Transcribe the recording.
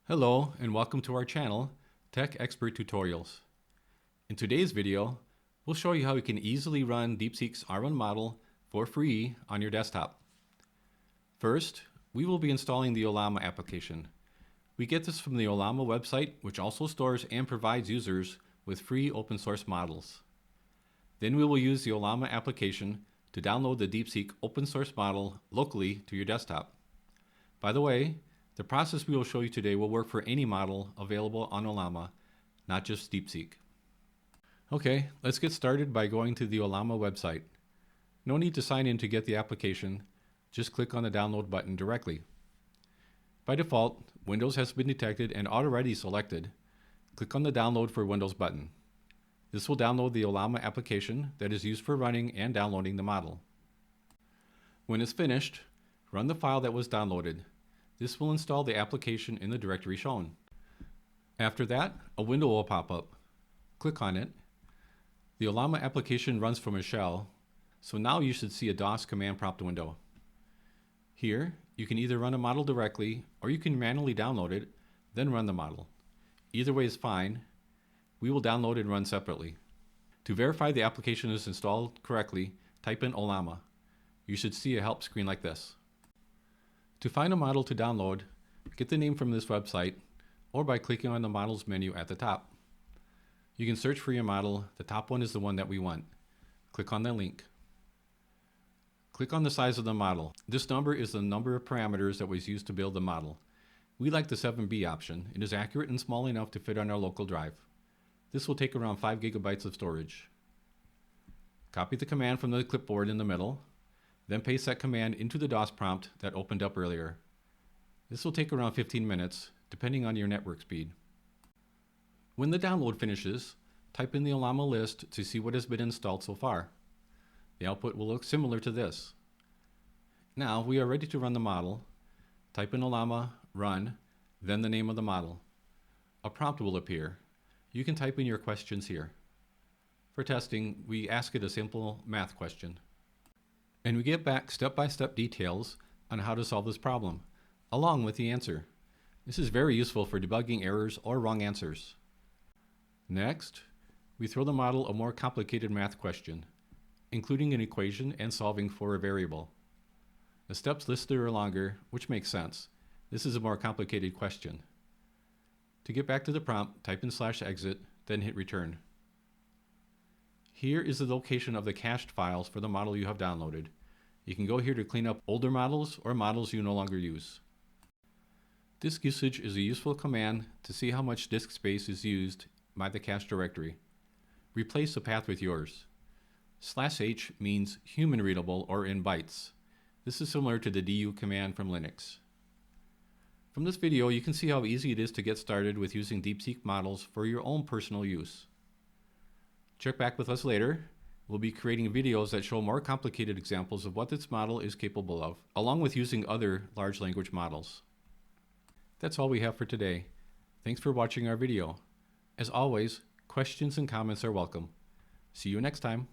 Hello and welcome to our channel, Tech Expert Tutorials. In today's video, we'll show you how you can easily run DeepSeek's R1 model for free on your desktop. First, we will be installing the Ollama application. We get this from the Ollama website, which also stores and provides users with free open source models. Then we will use the Ollama application to download the DeepSeek open source model locally to your desktop. By the way, the process we will show you today will work for any model available on Ollama, not just DeepSeek. Okay, let's get started by going to the Ollama website. No need to sign in to get the application, just click on the download button directly. By default, Windows has been detected and already selected. Click on the download for Windows button. This will download the Ollama application that is used for running and downloading the model. When it's finished, run the file that was downloaded. This will install the application in the directory shown. After that, a window will pop up. Click on it. The Ollama application runs from a shell, so now you should see a DOS command prompt window. Here, you can either run a model directly, or you can manually download it, then run the model. Either way is fine. We will download and run separately. To verify the application is installed correctly, type in Ollama. You should see a help screen like this. To find a model to download, get the name from this website or by clicking on the models menu at the top. You can search for your model. The top one is the one that we want. Click on the link. Click on the size of the model. This number is the number of parameters that was used to build the model. We like the 7B option. It is accurate and small enough to fit on our local drive. This will take around 5 gigabytes of storage. Copy the command from the clipboard in the middle. Then paste that command into the DOS prompt that opened up earlier. This will take around 15 minutes, depending on your network speed. When the download finishes, type in the Ollama list to see what has been installed so far. The output will look similar to this. Now we are ready to run the model. Type in Ollama, run, then the name of the model. A prompt will appear. You can type in your questions here. For testing, we ask it a simple math question. And we get back step-by-step details on how to solve this problem, along with the answer. This is very useful for debugging errors or wrong answers. Next, we throw the model a more complicated math question, including an equation and solving for a variable. The steps listed are longer, which makes sense. This is a more complicated question. To get back to the prompt, type in /exit, then hit return. Here is the location of the cached files for the model you have downloaded. You can go here to clean up older models or models you no longer use. Disk usage is a useful command to see how much disk space is used by the cache directory. Replace the path with yours. /h means human readable or in bytes. This is similar to the du command from Linux. From this video, you can see how easy it is to get started with using DeepSeek models for your own personal use. Check back with us later. We'll be creating videos that show more complicated examples of what this model is capable of, along with using other large language models. That's all we have for today. Thanks for watching our video. As always, questions and comments are welcome. See you next time.